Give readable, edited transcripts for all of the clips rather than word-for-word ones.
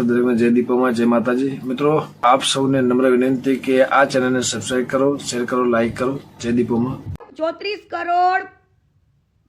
દરેકને જય દીપોમાં જય માતાજી। મિત્રો આપ સૌને નમ્ર વિનંતી કે આ ચેનલને સબસ્ક્રાઇબ કરો, શેર કરો, લાઈક કરો। જય દીપોમાં। 34 કરોડ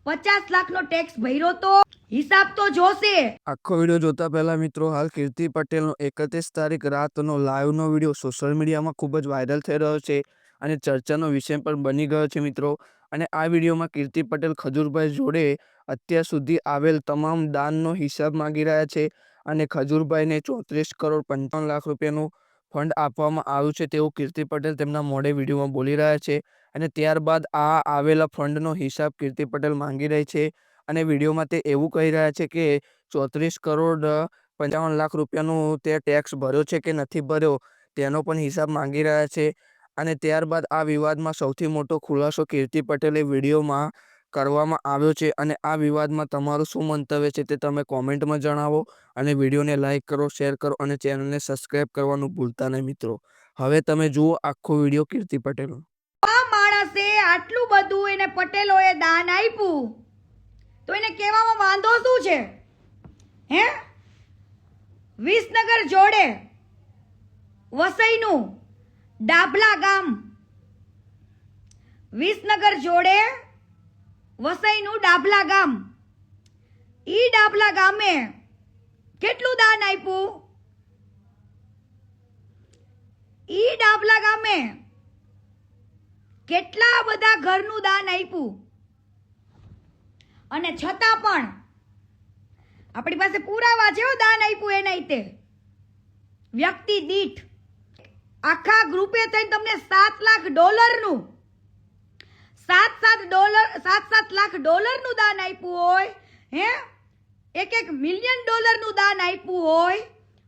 50 લાખનો ટેક્સ ભર્યો તો હિસાબ તો જોશે। આખો વિડીયો જોતા પહેલા મિત્રો હાલ કીર્તિ પટેલનો 31 તારીખ રાતનો લાઈવનો વિડીયો સોશિયલ મીડિયામાં ખૂબ જ વાયરલ થઈ રહ્યો છે અને ચર્ચાનો વિષય પણ બની ગયો છે મિત્રો। અને આ વિડીયોમાં કીર્તિ પટેલ ખજૂરભાઈ જોડે અત્યાર સુધી આવેલ તમામ દાનનો હિસાબ માંગી રહ્યા છે અને ખજૂરભાઈને 34 કરોડ 55 લાખ રૂપિયાનું ફંડ આપવામાં આવ્યું છે તેવું કીર્તિ પટેલ તેમના મોઢે વિડીયોમાં બોલી રહ્યા છે। અને ત્યારબાદ આ આવેલા ફંડનો હિસાબ કીર્તિ પટેલ માંગી રહી છે અને વિડીયોમાં તે એવું કહી રહ્યા છે કે 34 કરોડ 55 લાખ રૂપિયાનું તે ટેક્સ ભર્યો છે કે નથી ભર્યો તેનો પણ હિસાબ માંગી રહ્યા છે। અને ત્યારબાદ આ વિવાદમાં સૌથી મોટો ખુલાસો કીર્તિ પટેલે વિડીયોમાં કરવામાં આવ્યો છે અને આ વિવાદમાં તમારું શું મંતવ્ય છે તે તમે કોમેન્ટમાં જણાવો અને વિડીયોને લાઇક કરો, શેર કરો અને ચેનલને સબસ્ક્રાઇબ કરવાનું ભૂલતા નહીં મિત્રો। હવે તમે જુઓ આખો વિડીયો કીર્તિ પટેલનો। આ માણસે આટલું બધું એને પટેલોએ દાન આપ્યું તો એને કહેવામાં વાંધો શું છે? હે, વિસનગર જોડે વસઈનું ડાભલા ગામ, વિસનગર જોડે વસઈનું ડાભલા ગામ, ઈ ડાભલા ગામે કેટલું દાન આપ્યું? ઈ ડાભલા ગામે કેટલા બધા ઘરનું દાન આપ્યું અને છતાં પણ આપણી પાસે પુરાવા છે દાન આપ્યું એના રીતે વ્યક્તિ દીઠ આખા ગ્રુપે થઈને તમને $7 લાખ નું 7 લાખ ડોલરનું દાન આપ્યું હોય, હે, $1 મિલિયન નું દાન આપ્યું હોય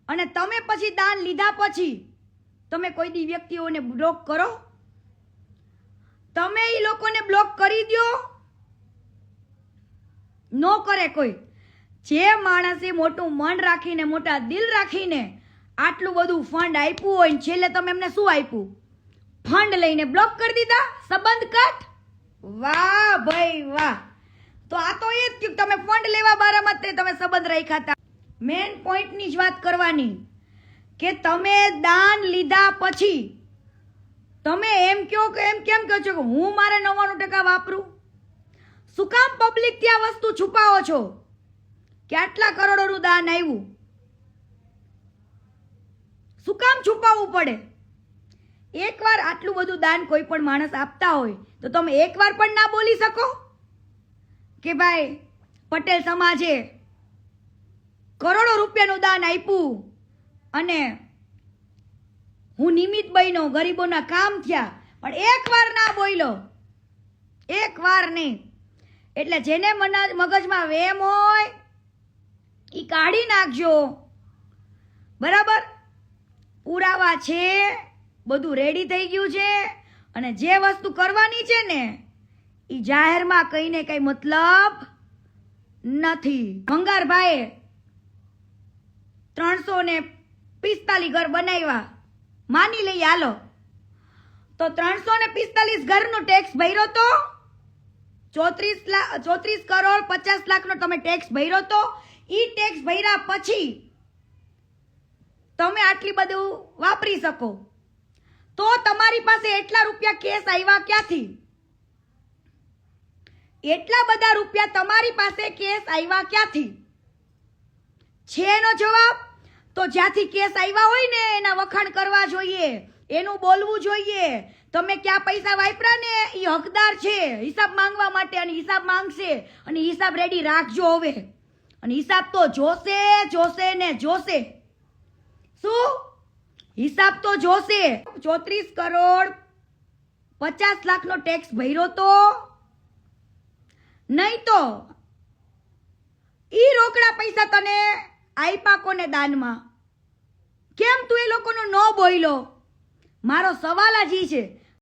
અને તમે પછી દાન લીધા પછી તમે કોઈ દી વ્યક્તિઓને બ્લોક કરો? તમે એ લોકોને બ્લોક કરી દો? નો કરે કોઈ। જે માણસે મોટું મન રાખીને મોટા દિલ રાખીને આટલું બધું ફંડ આપ્યું હોય છેલ્લે તમે એમને શું આપ્યું? ફંડ લઈને બ્લોક કરી દીધા, સંબંધ કટ। વાહ ભાઈ વાહ! તો આ તો એ જ થયું, તમે ફંડ લેવા બારામાં તમે સંબંધ રાખ્યા હતા। મેન પોઈન્ટની જ વાત કરવાની કે તમે દાન લીધા પછી તમે એમ કહો કે એમ કેમ કહો છો કે હું મારે 99% વાપરું? શું કામ પબ્લિક ત્યાં વસ્તુ છુપાવો છો કે આટલા કરોડોનું દાન આવ્યું? શું કામ છુપાવવું પડે? એકવાર આટલું બધું દાન કોઈ પણ માણસ આપતા હોય તો તમે એકવાર પણ ના બોલી શકો કે ભાઈ પટેલ સમાજે કરોડો રૂપિયાનું દાન આપ્યું અને હું નિમિત્ત બન્યો, ગરીબોના કામ થયા, પણ એકવાર ના બોલ્યો, એકવાર નહીં। એટલે જેને મગજમાં વેમ હોય એ કાઢી નાખજો, બરાબર? પુરાવા છે, બધું રેડી થઈ ગયું છે અને જે વસ્તુ કરવાની છે ને એ જાહેરમાં કહીને કઈ મતલબ નથી। ભંગારભાઈએ 345 ઘર બનાવ્યા, માની લઈએ હાલો, તો 345 ઘરનો ટેક્સ ભર્યો તો 34 કરોડ 50 લાખનો તમે ટેક્સ ભર્યો તો ઈ ટેક્સ ભર્યા પછી તમે આટલી બધું વાપરી શકો તો તમારી પાસે એટલા રૂપિયા કેસ આવ્યા ક્યાંથી? એટલા બધા રૂપિયા તમારી પાસે કેસ આવ્યા ક્યાંથી? છે એનો જવાબ તો જ્યાંથી કેસ આવ્યા હોય ને એના વખાણ કરવા જોઈએ, એનું બોલવું જોઈએ। તમે ક્યાં પૈસા વાપરા ને એ હકદાર છે હિસાબ માંગવા માટે અને હિસાબ માંગશે અને હિસાબ રેડી રાખજો હવે। અને હિસાબ તો જોશે ને જોશે। શું હિસાબ તો જોશે? 34 કરોડ 50 લાખનો ટેક્સ ભર્યો તો નહીં તો ઈ રોકડા પૈસા તને આપ્યા કોને દાનમાં? કેમ તું એ લોકોનો ન બોલ્યો? મારો સવાલ જ ઈ છે